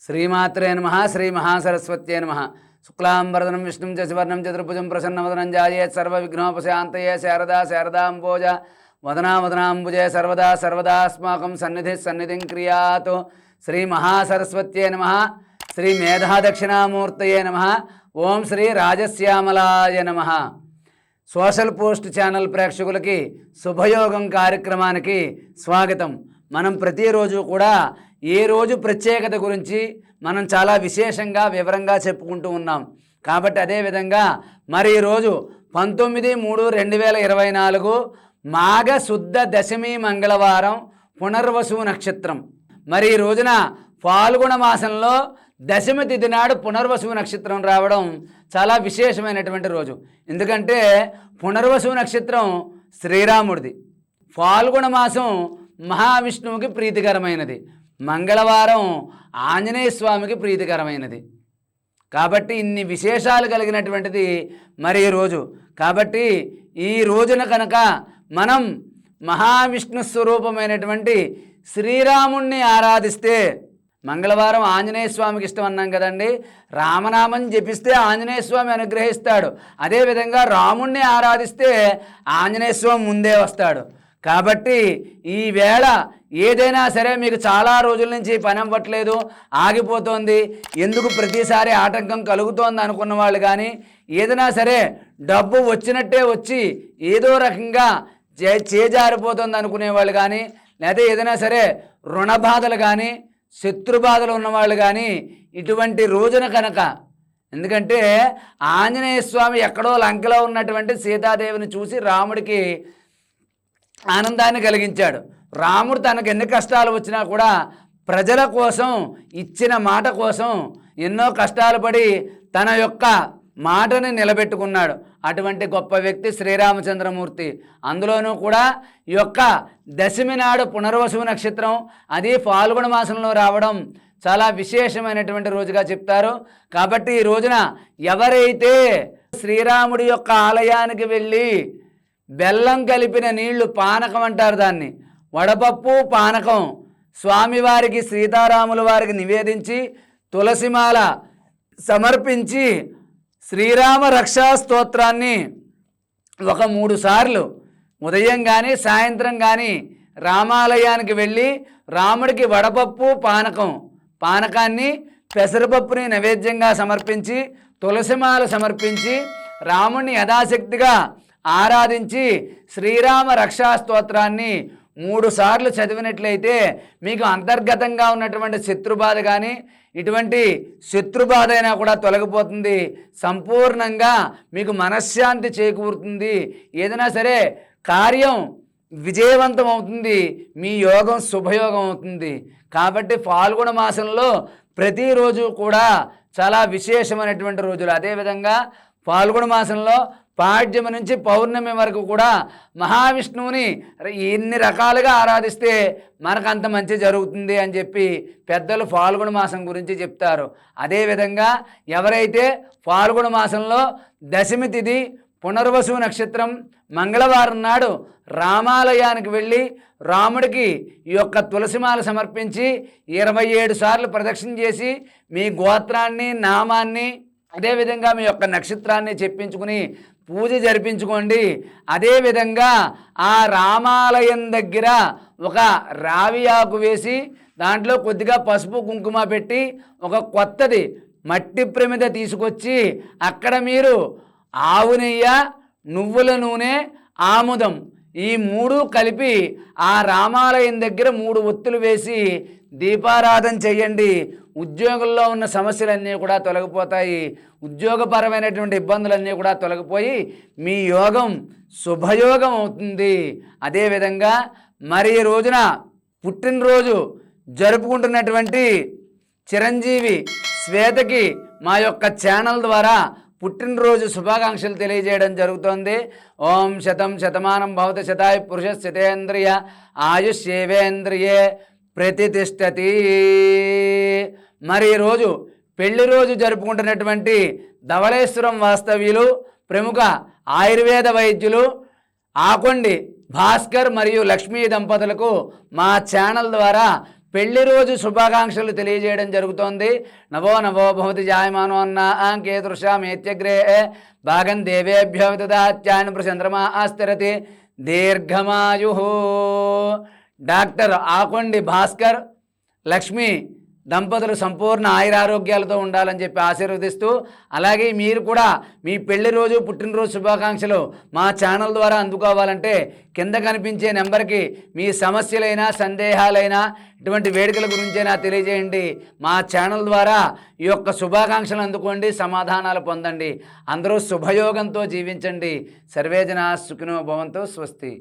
శ్రీమాత్రే నమః శ్రీ మహాసరస్వత్యే నమః. శుక్లాంబరదనం విష్ణుం శశివర్ణం చతుర్భుజం ప్రసన్నవదనం ధ్యాయేత్ సర్వవిఘ్నోపశాంతయే. శారదా శారదాంబోజ వదనాంబుజే సర్వదా సర్వదాస్మాకం సన్నిధిం క్రియాతు. శ్రీ మహాసరస్వత్యే నమః. శ్రీ మేధాదక్షిణామూర్తయే నమః. ఓం శ్రీ రాజశ్యామలాయ నమః. సోషల్ పోస్ట్ ఛానల్ ప్రేక్షకులకి శుభయోగం కార్యక్రమానికి స్వాగతం. మనం ప్రతిరోజు కూడా ఏ రోజు ప్రత్యేకత గురించి మనం చాలా విశేషంగా వివరంగా చెప్పుకుంటూ ఉన్నాం. కాబట్టి అదేవిధంగా మరి ఈరోజు 19/3/2024 మాఘ శుద్ధ దశమి మంగళవారం పునర్వసు నక్షత్రం. మరి ఈ రోజున ఫాల్గుణ మాసంలో దశమి తిథి నాడు పునర్వసు నక్షత్రం రావడం చాలా విశేషమైనటువంటి రోజు. ఎందుకంటే పునర్వసు నక్షత్రం శ్రీరాముడిది, ఫాల్గుణ మాసం మహావిష్ణువుకి ప్రీతికరమైనది, మంగళవారం ఆంజనేయ స్వామికి ప్రీతికరమైనది. కాబట్టి ఇన్ని విశేషాలు కలిగినటువంటిది మరి ఈ రోజు. కాబట్టి ఈ రోజున కనుక మనం మహావిష్ణు స్వరూపమైనటువంటి శ్రీరాముణ్ణి ఆరాధిస్తే, మంగళవారం ఆంజనేయ స్వామికి ఇష్టం అన్నాం కదండి, రామనామం జపిస్తే ఆంజనేయ స్వామి అనుగ్రహిస్తాడు. అదేవిధంగా రాముణ్ణి ఆరాధిస్తే ఆంజనేయ స్వామి ముందే వస్తాడు. కాబట్టి ఈవేళ ఏదైనా సరే మీకు చాలా రోజుల నుంచి పని అవ్వట్లేదు, ఆగిపోతోంది, ఎందుకు ప్రతిసారి ఆటంకం కలుగుతోంది అనుకున్న వాళ్ళు కానీ, ఏదైనా సరే డబ్బు వచ్చినట్టే వచ్చి ఏదో రకంగా చేజారిపోతుంది అనుకునే వాళ్ళు కానీ, లేదా ఏదైనా సరే రుణ బాధలు కానీ శత్రు బాధలు ఉన్నవాళ్ళు కానీ ఇటువంటి రోజున కనుక, ఎందుకంటే ఆంజనేయ స్వామి ఎక్కడో లంకలో ఉన్నటువంటి సీతాదేవిని చూసి రాముడికి ఆనందాన్ని కలిగించాడు. రాముడు తనకు ఎన్ని కష్టాలు వచ్చినా కూడా ప్రజల కోసం ఇచ్చిన మాట కోసం ఎన్నో కష్టాలు పడి తన యొక్క మాటని నిలబెట్టుకున్నాడు. అటువంటి గొప్ప వ్యక్తి శ్రీరామచంద్రమూర్తి. అందులోనూ కూడా ఈ యొక్క దశమి నాడు పునర్వసు నక్షత్రం, అది ఫాల్గుణ మాసంలో రావడం చాలా విశేషమైనటువంటి రోజుగా చెప్తారు. కాబట్టి ఈ రోజున ఎవరైతే శ్రీరాముడి యొక్క ఆలయానికి వెళ్ళి బెల్లం కలిపిన నీళ్లు, పానకం అంటారు దాన్ని, వడపప్పు పానకం స్వామివారికి సీతారాముల వారికి నివేదించి తులసిమాల సమర్పించి శ్రీరామ రక్షా స్తోత్రాన్ని ఒక 3 సార్లు ఉదయం కానీ సాయంత్రం కానీ రామాలయానికి వెళ్ళి రాముడికి వడపప్పు పానకాన్ని పెసరపప్పుని నైవేద్యంగా సమర్పించి తులసిమాల సమర్పించి రాముడిని యథాశక్తిగా ఆరాధించి శ్రీరామ రక్షా స్తోత్రాన్ని 3 సార్లు చదివినట్లయితే మీకు అంతర్గతంగా ఉన్నటువంటి శత్రుబాధ కానీ ఇటువంటి శత్రుబాధ అయినా కూడా తొలగిపోతుంది. సంపూర్ణంగా మీకు మనశ్శాంతి చేకూరుతుంది. ఏదైనా సరే కార్యం విజయవంతం అవుతుంది, మీ యోగం శుభయోగం అవుతుంది. కాబట్టి ఫాల్గుణ మాసంలో ప్రతిరోజు కూడా చాలా విశేషమైనటువంటి రోజులు. అదేవిధంగా ఫాల్గుణ మాసంలో పాడ్యమి నుంచి పౌర్ణమి వరకు కూడా మహావిష్ణువుని ఎన్ని రకాలుగా ఆరాధిస్తే మనకు అంత మంచి జరుగుతుంది అని చెప్పి పెద్దలు ఫాల్గుణ మాసం గురించి చెప్తారు. అదేవిధంగా ఎవరైతే ఫాల్గుణ మాసంలో దశమి తిథి పునర్వసు నక్షత్రం మంగళవారం నాడు రామాలయానికి వెళ్ళి రాముడికి ఈ యొక్క తులసిమాల సమర్పించి 27 సార్లు ప్రదక్షిణ చేసి మీ గోత్రాన్ని, నామాన్ని, అదేవిధంగా మీ యొక్క నక్షత్రాన్ని చెప్పించుకుని పూజ జరిపించుకోండి. అదేవిధంగా ఆ రామాలయం దగ్గర ఒక రావి ఆకు వేసి దాంట్లో కొద్దిగా పసుపు కుంకుమ పెట్టి ఒక కొత్తది మట్టి ప్రమిద తీసుకొచ్చి అక్కడ మీరు ఆవు నెయ్యి, నువ్వుల నూనె, ఆముదం ఈ 3 కలిపి ఆ రామాలయం దగ్గర 3 ఒత్తులు వేసి దీపారాధన చేయండి. ఉద్యోగంలో ఉన్న సమస్యలన్నీ కూడా తొలగిపోతాయి. ఉద్యోగపరమైనటువంటి ఇబ్బందులన్నీ కూడా తొలగిపోయి మీ యోగం శుభయోగం అవుతుంది. అదేవిధంగా మరి ఈ రోజున పుట్టినరోజు జరుపుకుంటున్నటువంటి చిరంజీవి శ్వేతకి మా యొక్క ఛానల్ ద్వారా పుట్టినరోజు శుభాకాంక్షలు తెలియజేయడం జరుగుతోంది. ఓం శతం శతమానం భవత శతాయు పురుష శతేంద్రియ ఆయుష్యేవేంద్రియే ప్రతిష్టతి. మరి ఈరోజు పెళ్లి రోజు జరుపుకుంటున్నటువంటి ధవళేశ్వరం వాస్తవ్యులు, ప్రముఖ ఆయుర్వేద వైద్యులు ఆకొండి భాస్కర్ మరియు లక్ష్మీ దంపతులకు మా ఛానల్ ద్వారా పెళ్లి రోజు శుభాకాంక్షలు తెలియజేయడం జరుగుతోంది. నవో నవో భవతి జాయమానో అన్న కేతుషామేత్యగ్రే భాగం దేవేభ్యో విదదాత్యాన్ ప్రచంద్రమా ఆస్థిరతి దీర్ఘమాయు. డాక్టర్ ఆకొండి భాస్కర్ లక్ష్మి దంపతులు సంపూర్ణ ఆయురారోగ్యాలతో ఉండాలని చెప్పి ఆశీర్వదిస్తూ, అలాగే మీరు కూడా మీ పెళ్లి రోజు పుట్టినరోజు శుభాకాంక్షలు మా ఛానల్ ద్వారా అందుకోవాలంటే కింద కనిపించే నెంబర్కి మీ సమస్యలైనా సందేహాలైనా ఇటువంటి వేడుకల గురించైనా తెలియజేయండి. మా ఛానల్ ద్వారా ఈ యొక్క శుభాకాంక్షలు అందుకోండి, సమాధానాలు పొందండి. అందరూ శుభయోగంతో జీవించండి. సర్వే జనా సుఖినో భవంతు. స్వస్తి.